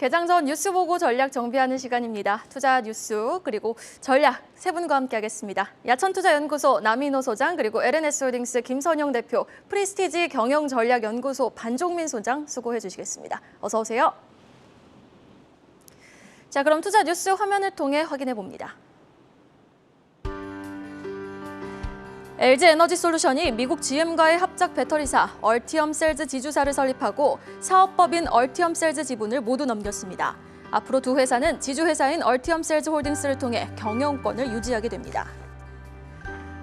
개장 전 뉴스 보고 전략 정비하는 시간입니다. 투자 뉴스 그리고 전략 세 분과 함께하겠습니다. 야천투자연구소 남인호 소장 그리고 LNS홀딩스 김선영 대표, 프리스티지 경영전략연구소 반종민 소장 수고해 주시겠습니다. 어서 오세요. 자, 그럼 투자 뉴스 화면을 통해 확인해 봅니다. LG에너지솔루션이 미국 GM과의 합작 배터리사 얼티엄셀즈 지주사를 설립하고 사업법인 얼티엄셀즈 지분을 모두 넘겼습니다. 앞으로 두 회사는 지주회사인 얼티엄셀즈 홀딩스를 통해 경영권을 유지하게 됩니다.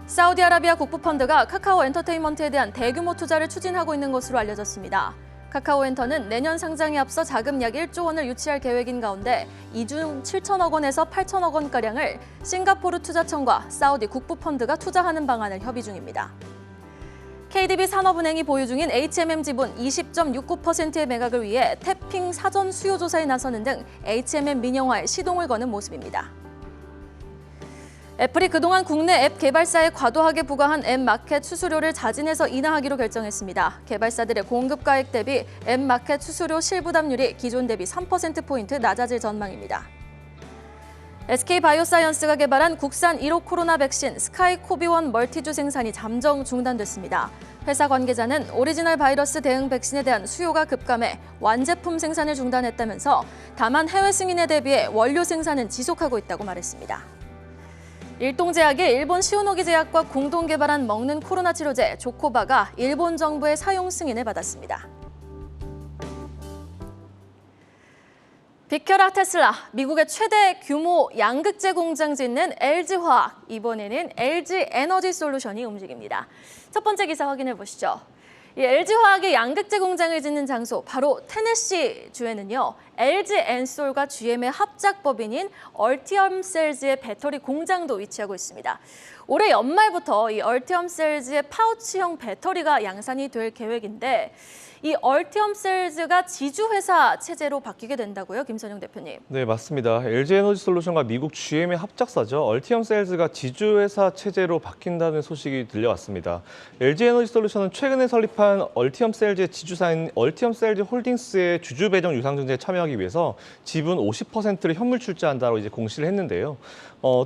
사우디아라비아 국부펀드가 카카오 엔터테인먼트에 대한 대규모 투자를 추진하고 있는 것으로 알려졌습니다. 카카오엔터는 내년 상장에 앞서 자금 약 1조 원을 유치할 계획인 가운데 이 중 7천억 원에서 8천억 원가량을 싱가포르 투자청과 사우디 국부펀드가 투자하는 방안을 협의 중입니다. KDB 산업은행이 보유 중인 HMM 지분 20.69%의 매각을 위해 태핑 사전 수요 조사에 나서는 등 HMM 민영화에 시동을 거는 모습입니다. 애플이 그동안 국내 앱 개발사에 과도하게 부과한 앱 마켓 수수료를 자진해서 인하하기로 결정했습니다. 개발사들의 공급 가액 대비 앱 마켓 수수료 실부담률이 기존 대비 3%포인트 낮아질 전망입니다. SK바이오사이언스가 개발한 국산 1호 코로나 백신 스카이코비1 멀티주 생산이 잠정 중단됐습니다. 회사 관계자는 오리지널 바이러스 대응 백신에 대한 수요가 급감해 완제품 생산을 중단했다면서 다만 해외 승인에 대비해 원료 생산은 지속하고 있다고 말했습니다. 일동제약이 일본 시오노기 제약과 공동 개발한 먹는 코로나 치료제 조코바가 일본 정부의 사용 승인을 받았습니다. 비켜라 테슬라, 미국의 최대 규모 양극재 공장 짓는 LG화학, 이번에는 LG에너지솔루션이 움직입니다. 첫 번째 기사 확인해 보시죠. 이 LG화학의 양극재 공장을 짓는 장소, 바로 테네시 주에는요, LG엔솔과 GM의 합작법인인 얼티엄셀즈의 배터리 공장도 위치하고 있습니다. 올해 연말부터 이 얼티엄셀즈의 파우치형 배터리가 양산이 될 계획인데 이 얼티엄셀즈가 지주회사 체제로 바뀌게 된다고요, 김선영 대표님? 네, 맞습니다. LG에너지솔루션과 미국 GM의 합작사죠. 얼티엄셀즈가 지주회사 체제로 바뀐다는 소식이 들려왔습니다. LG에너지솔루션은 최근에 설립한 얼티엄셀즈의 지주사인 얼티엄셀즈 홀딩스의 주주 배정 유상증자에 참여하기 위해서 지분 50%를 현물 출자한다고 이제 공시를 했는데요.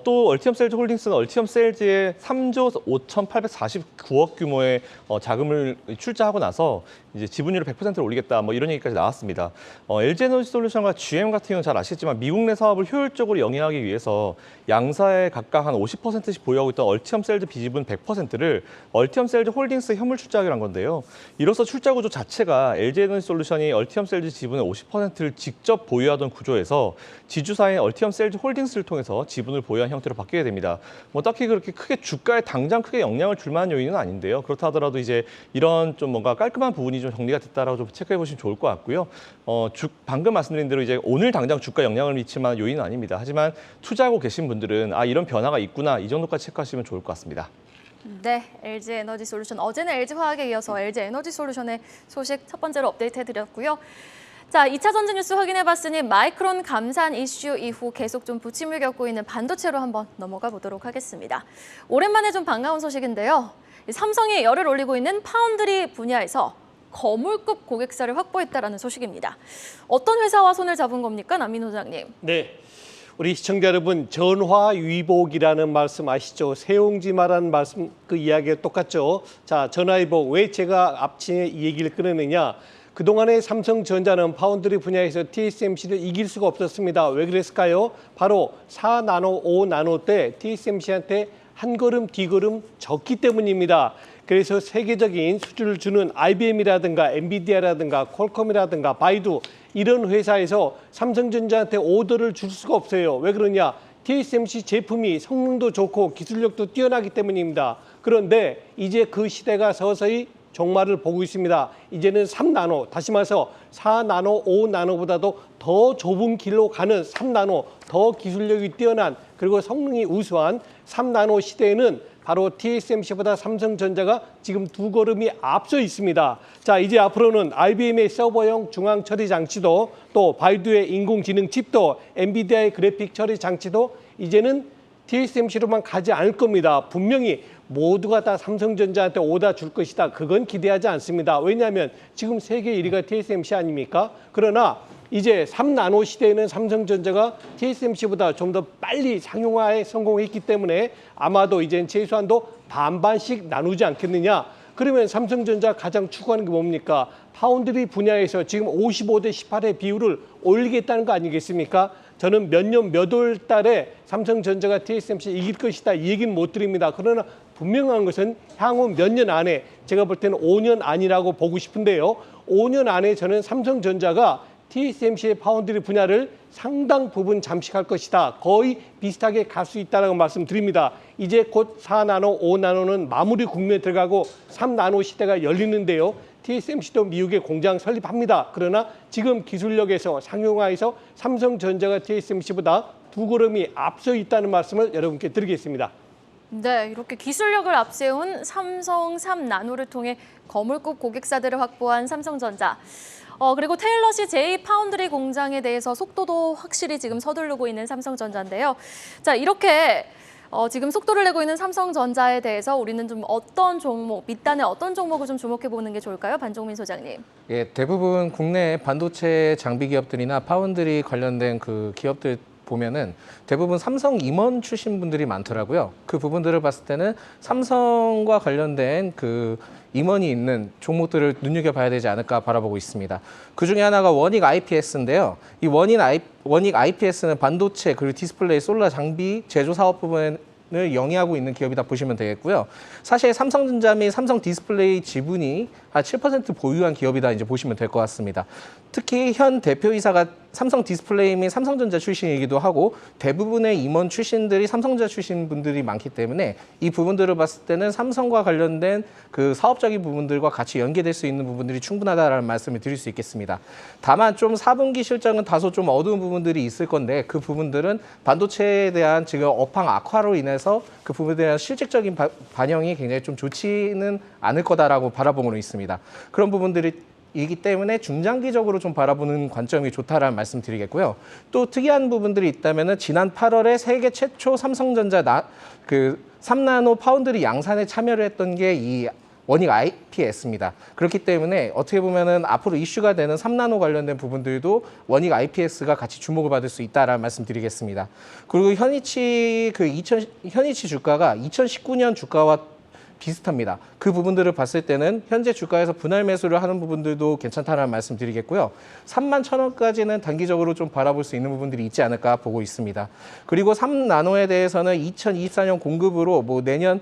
또 얼티엄셀즈 홀딩스는 얼티엄셀즈에 3조 5,849억 규모의 자금을 출자하고 나서 이제 지분율을 100%로 올리겠다, 뭐 이런 얘기까지 나왔습니다. LG에너지솔루션과 GM 같은 경우는 잘 아시겠지만 미국 내 사업을 효율적으로 영위하기 위해서 양사에 각각 한 50%씩 보유하고 있던 얼티엄셀즈 비지분 100%를 얼티엄셀즈 홀딩스에 현물 출자하기로 한 건데요. 이로써 출자 구조 자체가 LG에너지솔루션이 얼티엄셀즈 지분의 50%를 직접 보유하던 구조에서 지주사인 얼티엄셀즈 홀딩스를 통해서 지분을 보유한 형태로 바뀌게 됩니다. 뭐 딱히 그렇게 크게 주가에 당장 크게 영향을 줄 만한 요인은 아닌데요. 그렇다 하더라도 이제 이런 좀 뭔가 깔끔한 부분이 좀 정리가 됐다라고 좀 체크해 보시면 좋을 것 같고요. 방금 말씀드린 대로 이제 오늘 당장 주가 영향을 미칠 만한 요인은 아닙니다. 하지만 투자하고 계신 분들은 이런 변화가 있구나, 이 정도까지 체크하시면 좋을 것 같습니다. 네, LG에너지솔루션. 어제는 LG화학에 이어서 LG에너지솔루션의 소식 첫 번째로 업데이트해드렸고요. 자, 2차 전지 뉴스 확인해봤으니 마이크론 감산 이슈 이후 계속 좀 부침을 겪고 있는 반도체로 한번 넘어가 보도록 하겠습니다. 오랜만에 좀 반가운 소식인데요. 삼성이 열을 올리고 있는 파운드리 분야에서 거물급 고객사를 확보했다라는 소식입니다. 어떤 회사와 손을 잡은 겁니까, 남인 소장님? 네, 우리 시청자 여러분, 전화위복이라는 말씀 아시죠? 세용지 말하는 말씀, 그 이야기가 똑같죠? 자, 전화위복, 왜 제가 앞치에 이 얘기를 꺼내느냐? 그동안에 삼성전자는 파운드리 분야에서 TSMC를 이길 수가 없었습니다. 왜 그랬을까요? 바로 4나노, 5나노 때 TSMC한테 한 걸음 뒤걸음 졌기 때문입니다. 그래서 세계적인 수주를 주는 IBM이라든가 엔비디아라든가 퀄컴이라든가 바이두, 이런 회사에서 삼성전자한테 오더를 줄 수가 없어요. 왜 그러냐? TSMC 제품이 성능도 좋고 기술력도 뛰어나기 때문입니다. 그런데 이제 그 시대가 서서히 종말을 보고 있습니다. 이제는 3나노, 다시 말해서 4나노, 5나노보다도 더 좁은 길로 가는 3나노, 더 기술력이 뛰어난 그리고 성능이 우수한 3나노 시대에는 바로 TSMC보다 삼성전자가 지금 두 걸음이 앞서 있습니다. 자, 이제 앞으로는 IBM의 서버용 중앙 처리 장치도, 또 바이두의 인공지능 칩도, 엔비디아의 그래픽 처리 장치도 이제는 TSMC로만 가지 않을 겁니다. 분명히 모두가 다 삼성전자한테 오다 줄 것이다. 그건 기대하지 않습니다. 왜냐하면 지금 세계 1위가 TSMC 아닙니까? 그러나 이제 3나노 시대에는 삼성전자가 TSMC보다 좀 더 빨리 상용화에 성공했기 때문에 아마도 이젠 최소한도 반반씩 나누지 않겠느냐. 그러면 삼성전자 가장 추구하는 게 뭡니까? 파운드리 분야에서 지금 55대 18의 비율을 올리겠다는 거 아니겠습니까? 저는 몇 년 몇 월 달에 삼성전자가 TSMC 이길 것이다 이 얘기는 못 드립니다. 그러나 분명한 것은 향후 몇 년 안에 제가 볼 때는 5년 아니라고 보고 싶은데요. 5년 안에 저는 삼성전자가 TSMC의 파운드리 분야를 상당 부분 잠식할 것이다. 거의 비슷하게 갈 수 있다는 말씀드립니다. 이제 곧 4나노, 5나노는 마무리 국면에 들어가고 3나노 시대가 열리는데요. TSMC도 미국에 공장 설립합니다. 그러나 지금 기술력에서 상용화에서 삼성전자가 TSMC보다 두 걸음이 앞서 있다는 말씀을 여러분께 드리겠습니다. 네, 이렇게 기술력을 앞세운 삼성 3나노를 통해 거물급 고객사들을 확보한 삼성전자. 그리고 테일러시 J 파운드리 공장에 대해서 속도도 확실히 지금 서두르고 있는 삼성전자인데요. 자, 이렇게 지금 속도를 내고 있는 삼성전자에 대해서 우리는 좀 어떤 종목, 밑단의 어떤 종목을 좀 주목해 보는 게 좋을까요? 반종민 소장님. 예, 대부분 국내 반도체 장비 기업들이나 파운드리 관련된 그 기업들 보면은 대부분 삼성 임원 출신 분들이 많더라고요. 그 부분들을 봤을 때는 삼성과 관련된 그 임원이 있는 종목들을 눈여겨봐야 되지 않을까 바라보고 있습니다. 그 중에 하나가 원익 IPS인데요. 이 원익 IPS는 반도체 그리고 디스플레이, 솔라 장비 제조 사업 부분을 영위하고 있는 기업이다 보시면 되겠고요. 사실 삼성전자 및 삼성 디스플레이 지분이 한 7% 보유한 기업이다 이제 보시면 될 것 같습니다. 특히 현 대표이사가 삼성 디스플레이 및 삼성전자 출신이기도 하고 대부분의 임원 출신들이 삼성전자 출신 분들이 많기 때문에 이 부분들을 봤을 때는 삼성과 관련된 그 사업적인 부분들과 같이 연계될 수 있는 부분들이 충분하다라는 말씀을 드릴 수 있겠습니다. 다만 좀 4분기 실적은 다소 좀 어두운 부분들이 있을 건데 그 부분들은 반도체에 대한 지금 업황 악화로 인해서 그 부분에 대한 실질적인 반영이 굉장히 좀 좋지는 않을 거다라고 바라보고 있습니다. 그런 부분들이 이기 때문에 중장기적으로 좀 바라보는 관점이 좋다라는 말씀 드리겠고요. 또 특이한 부분들이 있다면은 지난 8월에 세계 최초 삼성전자 3나노 파운드리 양산에 참여를 했던 게 이 원익 IPS입니다. 그렇기 때문에 어떻게 보면은 앞으로 이슈가 되는 3나노 관련된 부분들도 원익 IPS가 같이 주목을 받을 수 있다라는 말씀 드리겠습니다. 그리고 현이치 주가가 2019년 주가와 비슷합니다. 그 부분들을 봤을 때는 현재 주가에서 분할 매수를 하는 부분들도 괜찮다는 말씀 드리겠고요. 31,000원까지는 단기적으로 좀 바라볼 수 있는 부분들이 있지 않을까 보고 있습니다. 그리고 3나노에 대해서는 2024년 공급으로 뭐 내년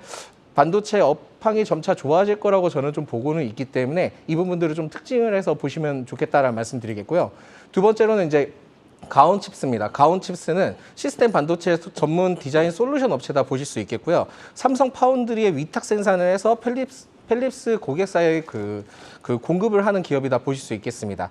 반도체 업황이 점차 좋아질 거라고 저는 좀 보고는 있기 때문에 이 부분들을 좀 특징을 해서 보시면 좋겠다라는 말씀 드리겠고요. 두 번째로는 이제 가온칩스입니다. 가온칩스는 시스템 반도체 전문 디자인 솔루션 업체다 보실 수 있겠고요. 삼성 파운드리의 위탁 생산을 해서 펠립스 고객사에 그 공급을 하는 기업이다 보실 수 있겠습니다.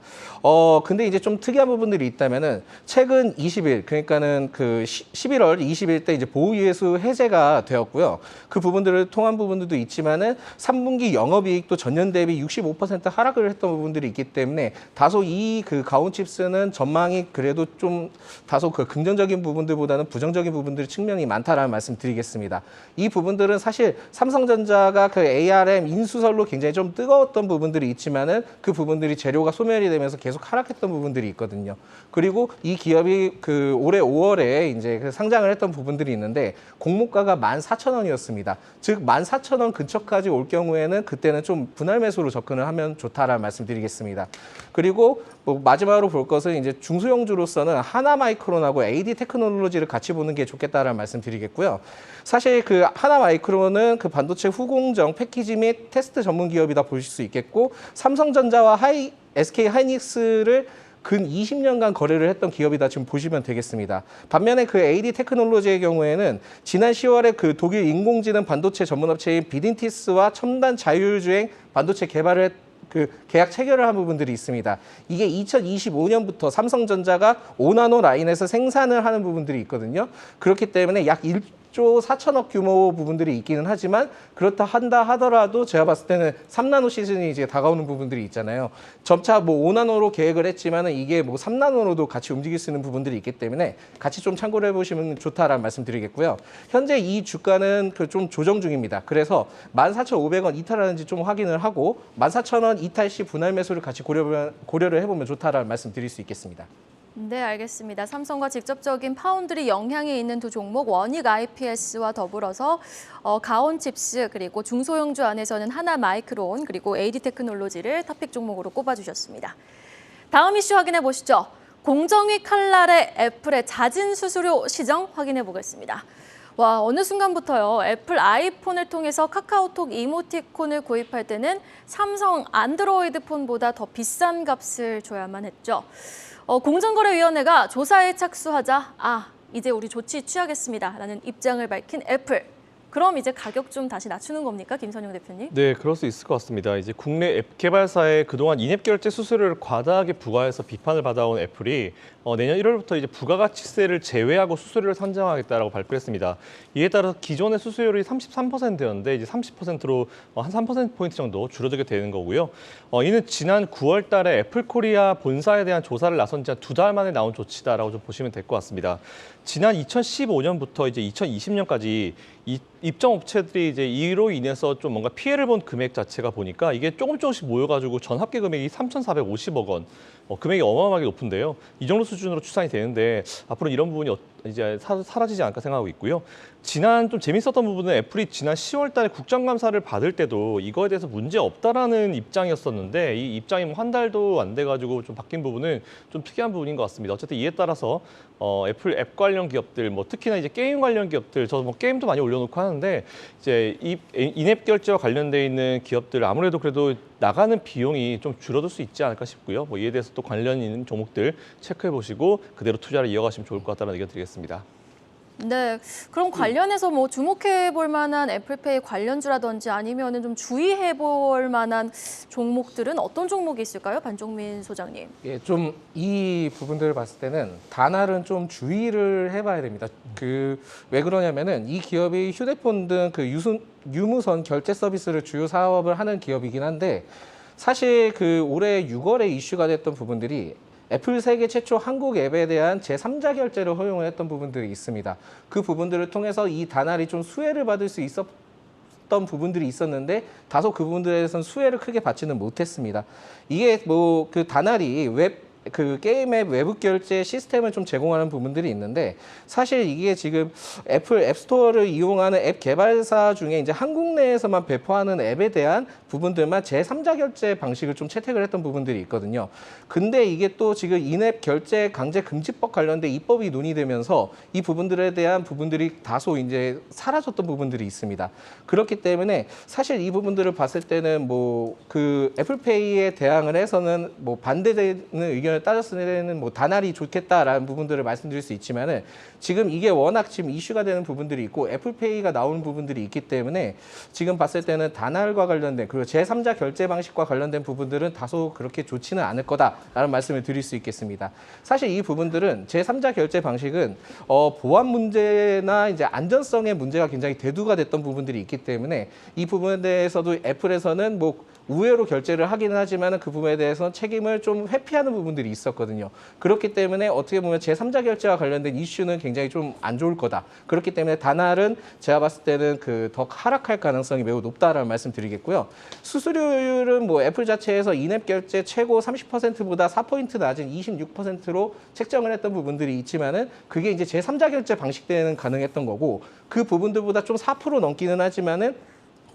근데 이제 좀 특이한 부분들이 있다면은 최근 20일, 그러니까는 그 11월 20일 때 이제 보호유예수 해제가 되었고요. 그 부분들을 통한 부분들도 있지만은 3분기 영업이익도 전년 대비 65% 하락을 했던 부분들이 있기 때문에 다소 이 그 가온칩스는 전망이 그래도 좀 다소 그 긍정적인 부분들보다는 부정적인 부분들의 측면이 많다라는 말씀 드리겠습니다. 이 부분들은 사실 삼성전자가 그 ARM 인수설로 굉장히 좀 뜨거웠던 부분들이 있지만은 그 부분들이 재료가 소멸이 되면서 계속 하락했던 부분들이 있거든요. 그리고 이 기업이 그 올해 5월에 이제 그 상장을 했던 부분들이 있는데 공모가가 14,000원이었습니다. 즉 14,000원 근처까지 올 경우에는 그때는 좀 분할 매수로 접근을 하면 좋다라는 말씀드리겠습니다. 그리고 뭐 마지막으로 볼 것은 이제 중소형주로서는 하나마이크론하고 AD 테크놀로지를 같이 보는 게 좋겠다라는 말씀드리겠고요. 사실 그 하나마이크론은 그 반도체 후공정, 패키지 및 테스트 전문 기업이다 보실 수 있겠고 삼성전자와 SK 하이닉스를 근 20년간 거래를 했던 기업이다 지금 보시면 되겠습니다. 반면에 그 AD 테크놀로지의 경우에는 지난 10월에 그 독일 인공지능 반도체 전문업체인 비딘티스와 첨단 자율주행 반도체 개발을 그 계약 체결을 한 부분들이 있습니다. 이게 2025년부터 삼성전자가 5나노 라인에서 생산을 하는 부분들이 있거든요. 그렇기 때문에 약 1조 4천억 규모 부분들이 있기는 하지만 그렇다 한다 하더라도 제가 봤을 때는 3나노 시즌이 이제 다가오는 부분들이 있잖아요. 점차 뭐 5나노로 계획을 했지만은 이게 뭐 3나노로도 같이 움직일 수 있는 부분들이 있기 때문에 같이 좀 참고를 해보시면 좋다라는 말씀드리겠고요. 현재 이 주가는 그 좀 조정 중입니다. 그래서 14,500원 이탈하는지 좀 확인을 하고 14,000원 이탈 시 분할 매수를 같이 고려를 해보면 좋다라는 말씀드릴 수 있겠습니다. 네, 알겠습니다. 삼성과 직접적인 파운드리 영향이 있는 두 종목 원익 IPS와 더불어서 가온칩스 그리고 중소형주 안에서는 하나마이크론 그리고 AD테크놀로지를 탑픽 종목으로 꼽아주셨습니다. 다음 이슈 확인해 보시죠. 공정위 칼날의 애플의 잦은 수수료 시정 확인해 보겠습니다. 와, 어느 순간부터요. 애플 아이폰을 통해서 카카오톡 이모티콘을 구입할 때는 삼성 안드로이드 폰보다 더 비싼 값을 줘야만 했죠. 공정거래위원회가 조사에 착수하자 이제 우리 조치 취하겠습니다 라는 입장을 밝힌 애플. 그럼 이제 가격 좀 다시 낮추는 겁니까, 김선영 대표님? 네, 그럴 수 있을 것 같습니다. 이제 국내 앱 개발사에 그동안 인앱 결제 수수료를 과다하게 부과해서 비판을 받아온 애플이 내년 1월부터 이제 부가가치세를 제외하고 수수료를 산정하겠다라고 발표했습니다. 이에 따라서 기존의 수수료율이 33%였는데 이제 30%로 한 3%포인트 정도 줄어들게 되는 거고요. 이는 지난 9월 달에 애플코리아 본사에 대한 조사를 나선 지 한 2달 만에 나온 조치다라고 좀 보시면 될 것 같습니다. 지난 2015년부터 이제 2020년까지 입점 업체들이 이제 이로 인해서 좀 뭔가 피해를 본 금액 자체가 보니까 이게 조금씩 모여가지고 전 합계 금액이 3,450억 원. 금액이 어마어마하게 높은데요. 이 정도 수준으로 추산이 되는데 앞으로 이런 부분이 이제 사라지지 않을까 생각하고 있고요. 좀 재밌었던 부분은 애플이 지난 10월 달에 국정감사를 받을 때도 이거에 대해서 문제 없다라는 입장이었었는데 이 입장이 뭐 한 달도 안 돼가지고 좀 바뀐 부분은 좀 특이한 부분인 것 같습니다. 어쨌든 이에 따라서 애플 앱 관련 기업들, 뭐 특히나 이제 게임 관련 기업들, 저도 뭐 게임도 많이 올려놓고 하는데 이제 이 인앱 결제와 관련돼 있는 기업들 아무래도 그래도 나가는 비용이 좀 줄어들 수 있지 않을까 싶고요. 뭐 이에 대해서 또 관련 있는 종목들 체크해 보시고 그대로 투자를 이어가시면 좋을 것 같다는 의견 드리겠습니다. 네, 그럼 관련해서 뭐 주목해 볼 만한 애플페이 관련주라든지 아니면은 좀 주의해 볼 만한 종목들은 어떤 종목이 있을까요, 반종민 소장님? 예, 좀 이 부분들을 봤을 때는 단알은 좀 주의를 해봐야 됩니다. 왜 그러냐면은 이 기업이 휴대폰 등 그 유무선 결제 서비스를 주요 사업을 하는 기업이긴 한데 사실 올해 6월에 이슈가 됐던 부분들이 애플 세계 최초 한국 앱에 대한 제3자 결제를 허용을 했던 부분들이 있습니다. 그 부분들을 통해서 이 단알이 좀 수혜를 받을 수 있었던 부분들이 있었는데 다소 그 부분들에 대해서는 수혜를 크게 받지는 못했습니다. 이게 뭐 단알이 게임 앱 외부 결제 시스템을 좀 제공하는 부분들이 있는데 사실 이게 지금 애플 앱스토어를 이용하는 앱 개발사 중에 이제 한국 내에서만 배포하는 앱에 대한 부분들만 제3자 결제 방식을 좀 채택을 했던 부분들이 있거든요. 근데 이게 또 지금 인앱 결제 강제 금지법 관련된 입법이 논의되면서 이 부분들에 대한 부분들이 다소 이제 사라졌던 부분들이 있습니다. 그렇기 때문에 사실 이 부분들을 봤을 때는 뭐 애플페이에 대항을 해서는 뭐 반대되는 의견을 따졌을 때는 뭐 단알이 좋겠다라는 부분들을 말씀드릴 수 있지만은 지금 이게 워낙 지금 이슈가 되는 부분들이 있고 애플페이가 나오는 부분들이 있기 때문에 지금 봤을 때는 단알과 관련된 그리고 제3자 결제 방식과 관련된 부분들은 다소 그렇게 좋지는 않을 거다라는 말씀을 드릴 수 있겠습니다. 사실 이 부분들은 제3자 결제 방식은 보안 문제나 이제 안전성의 문제가 굉장히 대두가 됐던 부분들이 있기 때문에 이 부분에 대해서도 애플에서는 뭐 우회로 결제를 하기는 하지만 그 부분에 대해서 책임을 좀 회피하는 부분들이 있었거든요. 그렇기 때문에 어떻게 보면 제3자 결제와 관련된 이슈는 굉장히 좀 안 좋을 거다. 그렇기 때문에 단알은 제가 봤을 때는 더 하락할 가능성이 매우 높다라는 말씀 드리겠고요. 수수료율은 뭐 애플 자체에서 인앱 결제 최고 30%보다 4포인트 낮은 26%로 책정을 했던 부분들이 있지만은 그게 이제 제3자 결제 방식 때는 가능했던 거고 그 부분들보다 좀 4% 넘기는 하지만은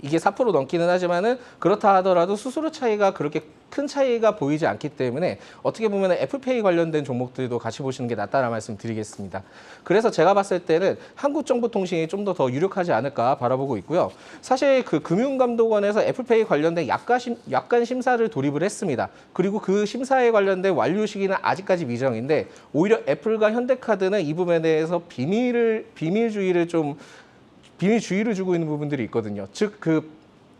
이게 4% 넘기는 하지만은 그렇다 하더라도 수수료 차이가 그렇게 큰 차이가 보이지 않기 때문에 어떻게 보면 애플페이 관련된 종목들도 같이 보시는 게 낫다라는 말씀 드리겠습니다. 그래서 제가 봤을 때는 한국정보통신이 좀 더 유력하지 않을까 바라보고 있고요. 사실 금융감독원에서 애플페이 관련된 약관 심사를 돌입을 했습니다. 그리고 그 심사에 관련된 완료 시기는 아직까지 미정인데 오히려 애플과 현대카드는 이 부분에 대해서 비밀주의를 주고 있는 부분들이 있거든요. 즉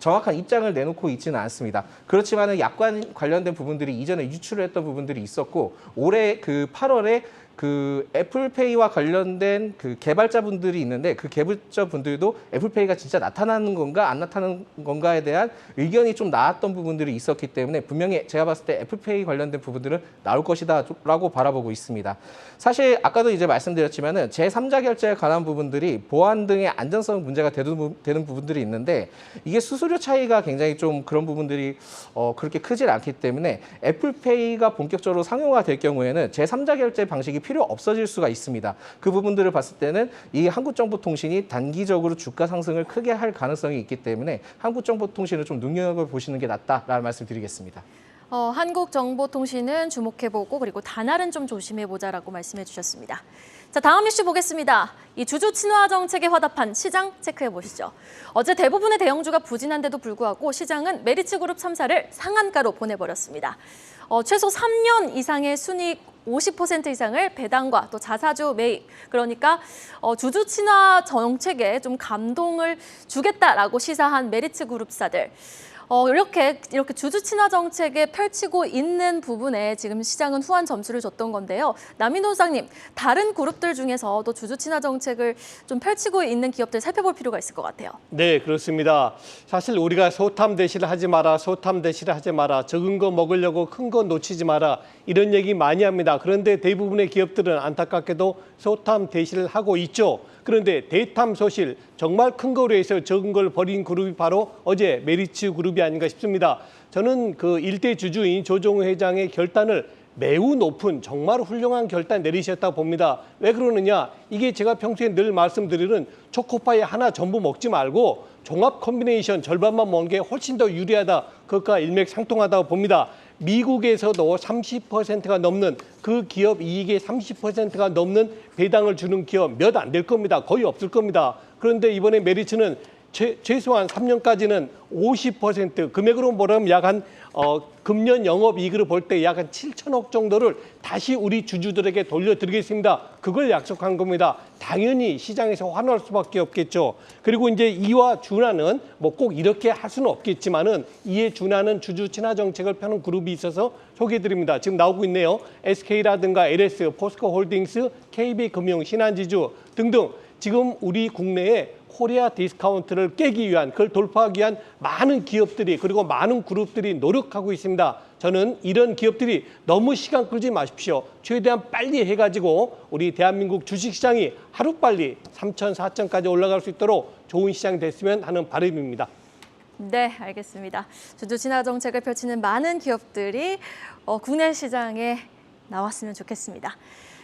정확한 입장을 내놓고 있지는 않습니다. 그렇지만은 약관 관련된 부분들이 이전에 유출을 했던 부분들이 있었고 올해 8월에 그 애플페이와 관련된 그 개발자분들이 있는데 그 개발자분들도 애플페이가 진짜 나타나는 건가 안 나타나는 건가에 대한 의견이 좀 나왔던 부분들이 있었기 때문에 분명히 제가 봤을 때 애플페이 관련된 부분들은 나올 것이다라고 바라보고 있습니다. 사실 아까도 이제 말씀드렸지만은 제3자 결제에 관한 부분들이 보안 등의 안전성 문제가 되는 부분들이 있는데 이게 수수료 차이가 굉장히 좀 그런 부분들이 그렇게 크질 않기 때문에 애플페이가 본격적으로 상용화 될 경우에는 제3자 결제 방식이 필요 없어질 수가 있습니다. 그 부분들을 봤을 때는 이 한국정보통신이 단기적으로 주가 상승을 크게 할 가능성이 있기 때문에 한국정보통신을 좀 눈여겨보시는 게 낫다라는 말씀 드리겠습니다. 한국정보통신은 주목해보고 그리고 다날은 좀 조심해보자라고 말씀해 주셨습니다. 자, 다음 이슈 보겠습니다. 이 주주 친화 정책에 화답한 시장 체크해 보시죠. 어제 대부분의 대형주가 부진한데도 불구하고 시장은 메리츠그룹 3사를 상한가로 보내버렸습니다. 최소 3년 이상의 순이익 50% 이상을 배당과 또 자사주 매입, 그러니까 주주 친화 정책에 좀 감동을 주겠다라고 시사한 메리츠그룹사들. 이렇게 주주 친화 정책에 펼치고 있는 부분에 지금 시장은 후한 점수를 줬던 건데요. 남인호 소장님, 다른 그룹들 중에서도 주주 친화 정책을 좀 펼치고 있는 기업들 살펴볼 필요가 있을 것 같아요. 네, 그렇습니다. 사실 우리가 소탐 대시를 하지 마라, 소탐 대시를 하지 마라, 적은 거 먹으려고 큰 거 놓치지 마라 이런 얘기 많이 합니다. 그런데 대부분의 기업들은 안타깝게도 소탐 대시를 하고 있죠. 그런데 대탐 소실, 정말 큰 거로 해서 적은 걸 버린 그룹이 바로 어제 메리츠 그룹이 아닌가 싶습니다. 저는 그 일대 주주인 조정우 회장의 결단을 매우 높은 정말 훌륭한 결단 내리셨다고 봅니다. 왜 그러느냐? 이게 제가 평소에 늘 말씀드리는 초코파이 하나 전부 먹지 말고 종합 콤비네이션 절반만 먹는 게 훨씬 더 유리하다. 그것과 일맥상통하다고 봅니다. 미국에서도 30%가 넘는 그 기업 이익의 30%가 넘는 배당을 주는 기업 몇 안 될 겁니다. 거의 없을 겁니다. 그런데 이번에 메리츠는 최소한 3년까지는 50% 금액으로 보면 약 한 금년 영업이익을 볼 때 약 한 7천억 정도를 다시 우리 주주들에게 돌려드리겠습니다. 그걸 약속한 겁니다. 당연히 시장에서 환호할 수밖에 없겠죠. 그리고 이제 이와 준하는 뭐 꼭 이렇게 할 수는 없겠지만은 이에 준하는 주주 친화 정책을 펴는 그룹이 있어서 소개해드립니다. 지금 나오고 있네요. SK라든가 LS, 포스코홀딩스, KB금융, 신한지주 등등 지금 우리 국내에 코리아 디스카운트를 깨기 위한, 그걸 돌파하기 위한 많은 기업들이 그리고 많은 그룹들이 노력하고 있습니다. 저는 이런 기업들이 너무 시간 끌지 마십시오. 최대한 빨리 해가지고 우리 대한민국 주식시장이 하루빨리 3천, 4천까지 올라갈 수 있도록 좋은 시장이 됐으면 하는 바람입니다. 네, 알겠습니다. 주주 친화 정책을 펼치는 많은 기업들이 국내 시장에 나왔으면 좋겠습니다.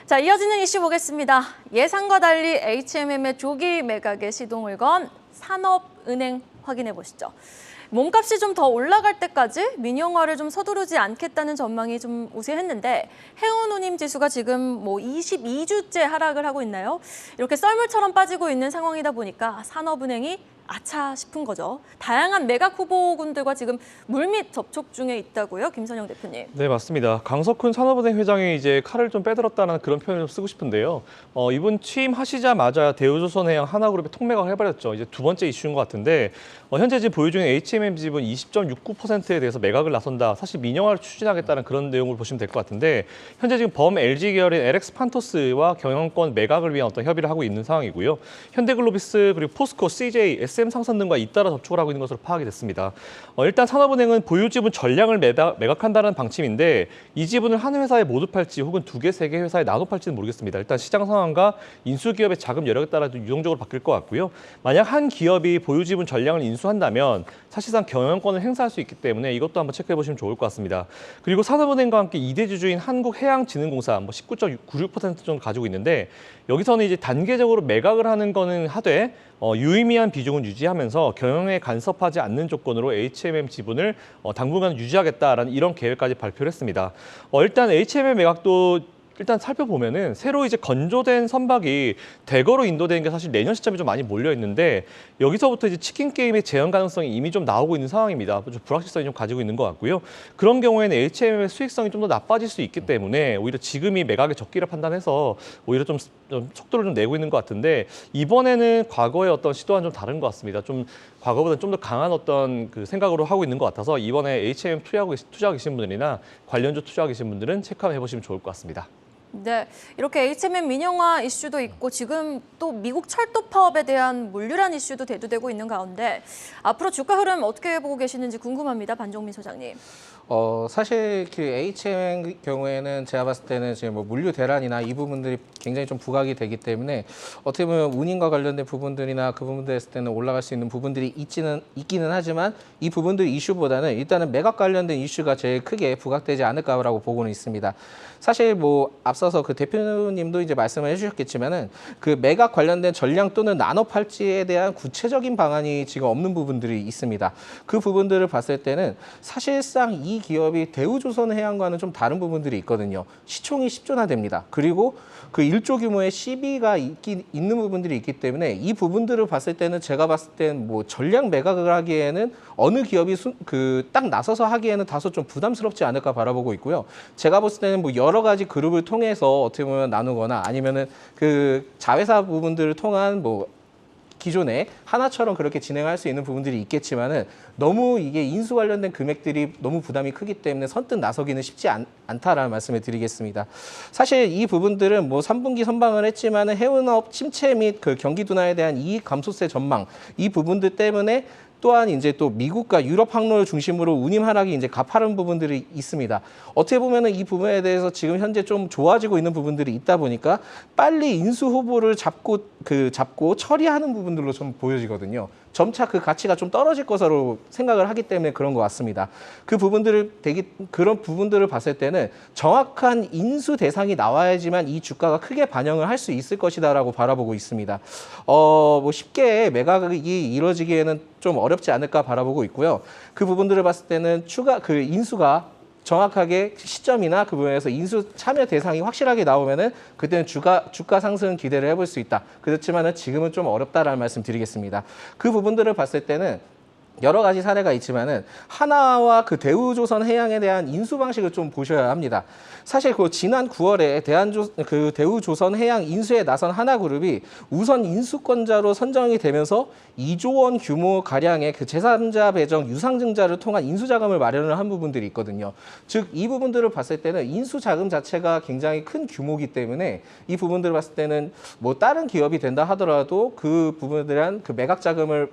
자, 이어지는 이슈 보겠습니다. 예상과 달리 HMM의 조기 매각에 시동을 건 산업은행 확인해 보시죠. 몸값이 좀 더 올라갈 때까지 민영화를 좀 서두르지 않겠다는 전망이 좀 우세했는데 해운운임 지수가 지금 뭐 22주째 하락을 하고 있나요? 이렇게 썰물처럼 빠지고 있는 상황이다 보니까 산업은행이 아차 싶은 거죠. 다양한 매각 후보군들과 지금 물밑 접촉 중에 있다고요, 김선영 대표님. 네, 맞습니다. 강석훈 산업은행 회장이 이제 칼을 좀 빼들었다는 그런 표현을 좀 쓰고 싶은데요. 이분 취임하시자마자 대우조선해양 하나그룹에 통매각을 해버렸죠. 이제 두 번째 이슈인 것 같은데 현재 지금 보유 중인 HMM 지분 20.69%에 대해서 매각을 나선다. 사실 민영화를 추진하겠다는 그런 내용을 보시면 될 것 같은데 현재 지금 범 LG 계열인 LX 판토스와 경영권 매각을 위한 어떤 협의를 하고 있는 상황이고요. 현대글로비스 그리고 포스코, CJ, SM상선 등과 잇따라 접촉을 하고 있는 것으로 파악이 됐습니다. 일단 산업은행은 보유 지분 전량을 매각한다는 방침인데 이 지분을 한 회사에 모두 팔지 혹은 두 개, 세 개 회사에 나눠 팔지는 모르겠습니다. 일단 시장 상황과 인수기업의 자금 여력에 따라 좀 유동적으로 바뀔 것 같고요. 만약 한 기업이 보유 지분 전량을 인수한다면 사실상 경영권을 행사할 수 있기 때문에 이것도 한번 체크해 보시면 좋을 것 같습니다. 그리고 산업은행과 함께 2대 주주인 한국해양진흥공사 19.96% 정도 가지고 있는데 여기서는 이제 단계적으로 매각을 하는 거는 하되 유의미한 비중은 유지하면서 경영에 간섭하지 않는 조건으로 HMM 지분을 당분간 유지하겠다라는 이런 계획까지 발표를 했습니다. 일단 HMM 매각도 일단 살펴보면은 새로 이제 건조된 선박이 대거로 인도되는 게 사실 내년 시점에 좀 많이 몰려 있는데 여기서부터 이제 치킨 게임의 재현 가능성이 이미 좀 나오고 있는 상황입니다. 좀 불확실성이 좀 가지고 있는 것 같고요. 그런 경우에는 HMM의 수익성이 좀 더 나빠질 수 있기 때문에 오히려 지금이 매각의 적기를 판단해서 오히려 좀 속도를 좀 내고 있는 것 같은데 이번에는 과거의 어떤 시도와는 좀 다른 것 같습니다. 좀 과거보다 좀 더 강한 어떤 그 생각으로 하고 있는 것 같아서 이번에 HMM 투자하고 계신 분들이나 관련주 투자하고 계신 분들은 체크해 보시면 좋을 것 같습니다. 네, 이렇게 HMM 민영화 이슈도 있고 지금 또 미국 철도 파업에 대한 물류란 이슈도 대두되고 있는 가운데 앞으로 주가 흐름 어떻게 보고 계시는지 궁금합니다. 반종민 소장님. 사실 그 HM 경우에는 제가 봤을 때는 지금 뭐 물류 대란이나 이 부분들이 굉장히 좀 부각이 되기 때문에 어떻게 보면 운임과 관련된 부분들이나 그 부분들 했을 때는 올라갈 수 있는 부분들이 있기는 하지만 이 부분들 이슈보다는 일단은 매각 관련된 이슈가 제일 크게 부각되지 않을까라고 보고는 있습니다. 사실 뭐 앞서서 그 대표님도 이제 말씀을 해주셨겠지만은 그 매각 관련된 전량 또는 나눠 팔지에 대한 구체적인 방안이 지금 없는 부분들이 있습니다. 그 부분들을 봤을 때는 사실상 이 기업이 대우조선해양과는 좀 다른 부분들이 있거든요. 시총이 10조나 됩니다. 그리고 그 1조 규모의 시비가 있는 부분들이 있기 때문에 이 부분들을 봤을 때는 제가 봤을 땐 뭐 전량 매각을 하기에는 어느 기업이 딱 나서서 하기에는 다소 좀 부담스럽지 않을까 바라보고 있고요. 제가 봤을 때는 뭐 여러 가지 그룹을 통해서 어떻게 보면 나누거나 아니면은 그 자회사 부분들을 통한 뭐 기존에 하나처럼 그렇게 진행할 수 있는 부분들이 있겠지만은 너무 이게 인수 관련된 금액들이 너무 부담이 크기 때문에 선뜻 나서기는 쉽지 않다라는 말씀을 드리겠습니다. 사실 이 부분들은 뭐 3분기 선방을 했지만은 해운업 침체 및 그 경기 둔화에 대한 이익 감소세 전망 이 부분들 때문에 또한 이제 또 미국과 유럽 항로를 중심으로 운임 하락이 이제 가파른 부분들이 있습니다. 어떻게 보면은 이 부분에 대해서 지금 현재 좀 좋아지고 있는 부분들이 있다 보니까 빨리 인수 후보를 잡고 처리하는 부분들로 좀 보여지거든요. 점차 그 가치가 좀 떨어질 것으로 생각을 하기 때문에 그런 것 같습니다. 그런 부분들을 봤을 때는 정확한 인수 대상이 나와야지만 이 주가가 크게 반영을 할 수 있을 것이다라고 바라보고 있습니다. 뭐 쉽게 매각이 이루어지기에는 좀 어렵지 않을까 바라보고 있고요. 그 부분들을 봤을 때는 인수가 정확하게 시점이나 그 부분에서 인수 참여 대상이 확실하게 나오면은 그때는 주가 상승 기대를 해볼 수 있다. 그렇지만은 지금은 좀 어렵다라는 말씀 드리겠습니다. 그 부분들을 봤을 때는 여러 가지 사례가 있지만은 하나와 그 대우조선해양에 대한 인수 방식을 좀 보셔야 합니다. 사실 그 지난 9월에 대우조선해양 인수에 나선 하나그룹이 우선 인수권자로 선정이 되면서 2조 원 규모 가량의 그 제3자 배정 유상증자를 통한 인수 자금을 마련을 한 부분들이 있거든요. 즉 이 부분들을 봤을 때는 인수 자금 자체가 굉장히 큰 규모이기 때문에 이 부분들을 봤을 때는 뭐 다른 기업이 된다 하더라도 그 부분들한 그 매각 자금을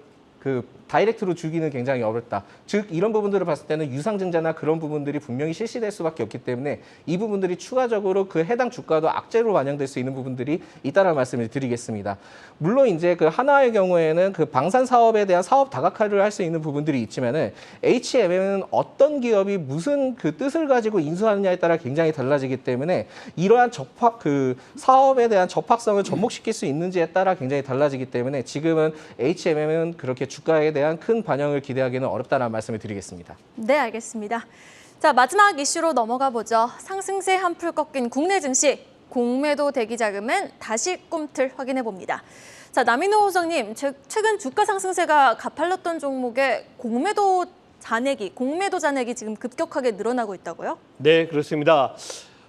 다이렉트로 주기는 굉장히 어렵다. 즉 이런 부분들을 봤을 때는 유상증자나 그런 부분들이 분명히 실시될 수밖에 없기 때문에 이 부분들이 추가적으로 그 해당 주가도 악재로 반영될 수 있는 부분들이 있다는 말씀을 드리겠습니다. 물론 이제 그 하나의 경우에는 그 방산 사업에 대한 사업 다각화를 할 수 있는 부분들이 있지만은 HMM은 어떤 기업이 무슨 그 뜻을 가지고 인수하느냐에 따라 굉장히 달라지기 때문에 이러한 사업에 대한 적합성을 접목시킬 수 있는지에 따라 굉장히 달라지기 때문에 지금은 HMM은 그렇게 주가에 대한 큰 반영을 기대하기는 어렵다는 말씀을 드리겠습니다. 네, 알겠습니다. 자, 마지막 이슈로 넘어가 보죠. 상승세 한풀 꺾인 국내 증시, 공매도 대기 자금은 다시 꿈틀 확인해 봅니다. 자, 남인호 소장님, 최근 주가 상승세가 가팔랐던 종목의 공매도 잔액이 지금 급격하게 늘어나고 있다고요? 네, 그렇습니다.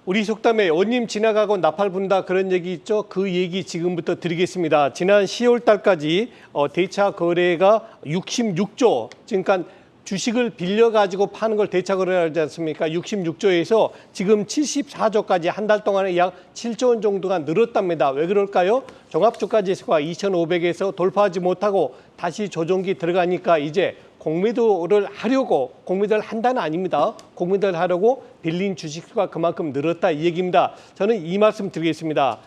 우리 속담에 원님 지나가고 나팔 분다 그런 얘기 있죠. 그 얘기 지금부터 드리겠습니다. 지난 10월 달까지 대차 거래가 66조, 그러니까 주식을 빌려가지고 파는 걸 대차 거래하지 않습니까? 66조에서 지금 74조까지 한 달 동안에 약 7조 원 정도가 늘었답니다. 왜 그럴까요? 종합주가지수가 2,500에서 돌파하지 못하고 다시 조정기 들어가니까 이제 공매도를 한다는 아닙니다. 공매도를 하려고 빌린 주식수가 그만큼 늘었다 이 얘기입니다. 저는 이 말씀 드리겠습니다.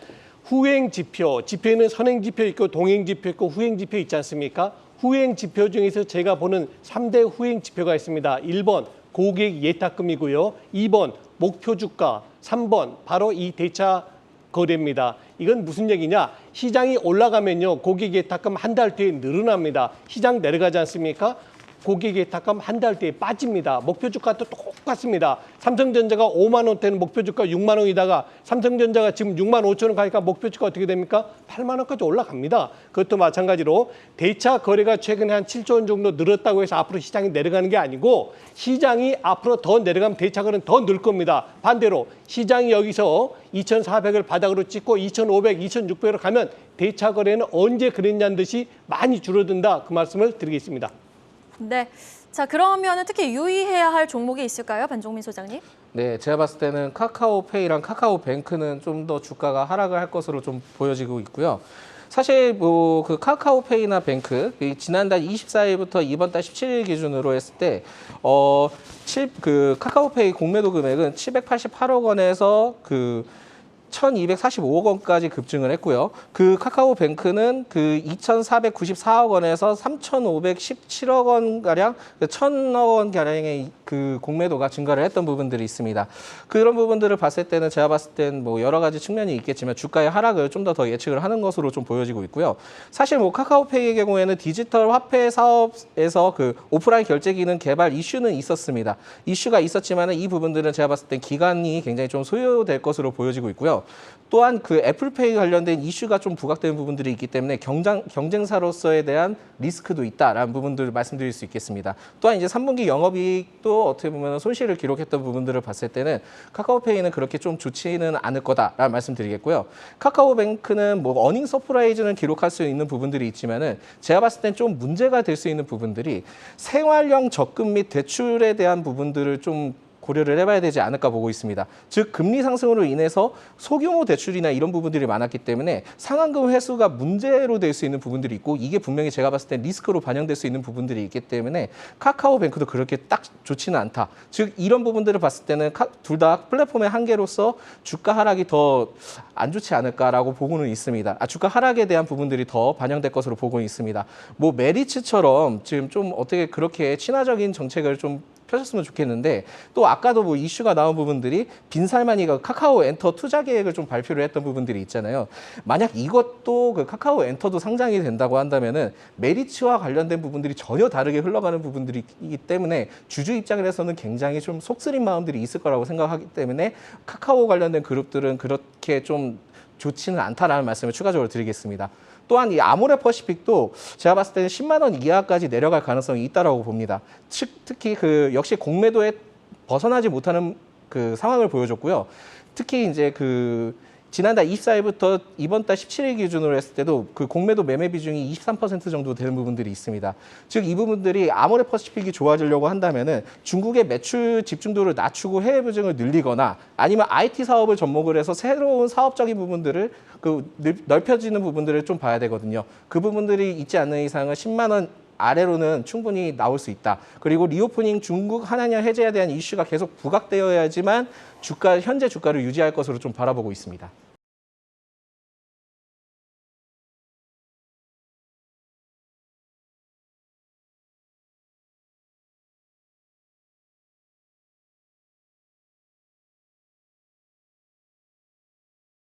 지표에는 선행지표 있고 동행지표 있고 후행지표 있지 않습니까? 후행지표 중에서 제가 보는 3대 후행지표가 있습니다. 1번 고객 예탁금이고요. 2번 목표주가, 3번 바로 이 대차 거래입니다. 이건 무슨 얘기냐? 시장이 올라가면요. 고객 예탁금 한 달 뒤에 늘어납니다. 시장 내려가지 않습니까? 고객 예탁금 한 달 뒤에 빠집니다. 목표 주가도 똑같습니다. 삼성전자가 5만 원대는 목표 주가 6만 원이다가 삼성전자가 지금 6만 5천 원 가니까 목표 주가 어떻게 됩니까? 8만 원까지 올라갑니다. 그것도 마찬가지로 대차 거래가 최근에 한 7조 원 정도 늘었다고 해서 앞으로 시장이 내려가는 게 아니고 시장이 앞으로 더 내려가면 대차 거래는 더 늘 겁니다. 반대로 시장이 여기서 2,400을 바닥으로 찍고 2,500, 2,600으로 가면 대차 거래는 언제 그랬냐는 듯이 많이 줄어든다. 그 말씀을 드리겠습니다. 네, 자, 그러면 특히 유의해야 할 종목이 있을까요, 반종민 소장님? 네, 제가 봤을 때는 카카오페이랑 카카오뱅크는 좀 더 주가가 하락을 할 것으로 좀 보여지고 있고요. 사실 뭐 그 카카오페이나 뱅크 지난달 24일부터 이번 달 17일 기준으로 했을 때 그 카카오페이 공매도 금액은 788억 원에서 그 1,245억 원까지 급증을 했고요. 그 카카오뱅크는 그 2,494억 원에서 3,517억 원가량, 1,000억 원가량의 그 공매도가 증가를 했던 부분들이 있습니다. 그런 부분들을 봤을 때는 제가 봤을 땐 뭐 여러 가지 측면이 있겠지만 주가의 하락을 좀 더 예측을 하는 것으로 좀 보여지고 있고요. 사실 뭐 카카오페이의 경우에는 디지털 화폐 사업에서 그 오프라인 결제 기능 개발 이슈는 있었습니다. 이슈가 있었지만 이 부분들은 제가 봤을 땐 기간이 굉장히 좀 소요될 것으로 보여지고 있고요. 또한 그 애플페이 관련된 이슈가 좀 부각되는 부분들이 있기 때문에 경쟁사로서에 대한 리스크도 있다라는 부분들을 말씀드릴 수 있겠습니다. 또한 이제 3분기 영업이익도 어떻게 보면 손실을 기록했던 부분들을 봤을 때는 카카오페이는 그렇게 좀 좋지는 않을 거다라는 말씀드리겠고요. 카카오뱅크는 뭐 어닝 서프라이즈는 기록할 수 있는 부분들이 있지만은 제가 봤을 땐 좀 문제가 될 수 있는 부분들이 생활형 적금 및 대출에 대한 부분들을 좀 고려를 해봐야 되지 않을까 보고 있습니다. 즉 금리 상승으로 인해서 소규모 대출이나 이런 부분들이 많았기 때문에 상환금 회수가 문제로 될 수 있는 부분들이 있고 이게 분명히 제가 봤을 때 리스크로 반영될 수 있는 부분들이 있기 때문에 카카오뱅크도 그렇게 딱 좋지는 않다. 즉 이런 부분들을 봤을 때는 둘 다 플랫폼의 한계로서 주가 하락이 더 안 좋지 않을까라고 보고는 있습니다. 주가 하락에 대한 부분들이 더 반영될 것으로 보고 있습니다. 뭐 메리츠처럼 지금 좀 어떻게 그렇게 친화적인 정책을 좀 펴셨으면 좋겠는데 또 아까도 뭐 이슈가 나온 부분들이 빈살만이가 카카오 엔터 투자 계획을 좀 발표를 했던 부분들이 있잖아요. 만약 이것도 그 카카오 엔터도 상장이 된다고 한다면은 메리츠와 관련된 부분들이 전혀 다르게 흘러가는 부분들이기 때문에 주주 입장을 해서는 굉장히 좀 속쓰린 마음들이 있을 거라고 생각하기 때문에 카카오 관련된 그룹들은 그렇게 좀 좋지는 않다라는 말씀을 추가적으로 드리겠습니다. 또한 이 아모레퍼시픽도 제가 봤을 때는 10만 원 이하까지 내려갈 가능성이 있다라고 봅니다. 특히 그 역시 공매도에 벗어나지 못하는 그 상황을 보여줬고요. 특히 이제 그 지난달 24일부터 이번 달 17일 기준으로 했을 때도 그 공매도 매매 비중이 23% 정도 되는 부분들이 있습니다. 즉 이 부분들이 아모레퍼시픽이 좋아지려고 한다면은 중국의 매출 집중도를 낮추고 해외 비중을 늘리거나 아니면 IT 사업을 접목을 해서 새로운 사업적인 부분들을 그 넓혀지는 부분들을 좀 봐야 되거든요. 그 부분들이 있지 않는 이상은 10만 원 아래로는 충분히 나올 수 있다. 그리고 리오프닝 중국 한한령 해제에 대한 이슈가 계속 부각되어야지만 현재 주가를 유지할 것으로 좀 바라보고 있습니다.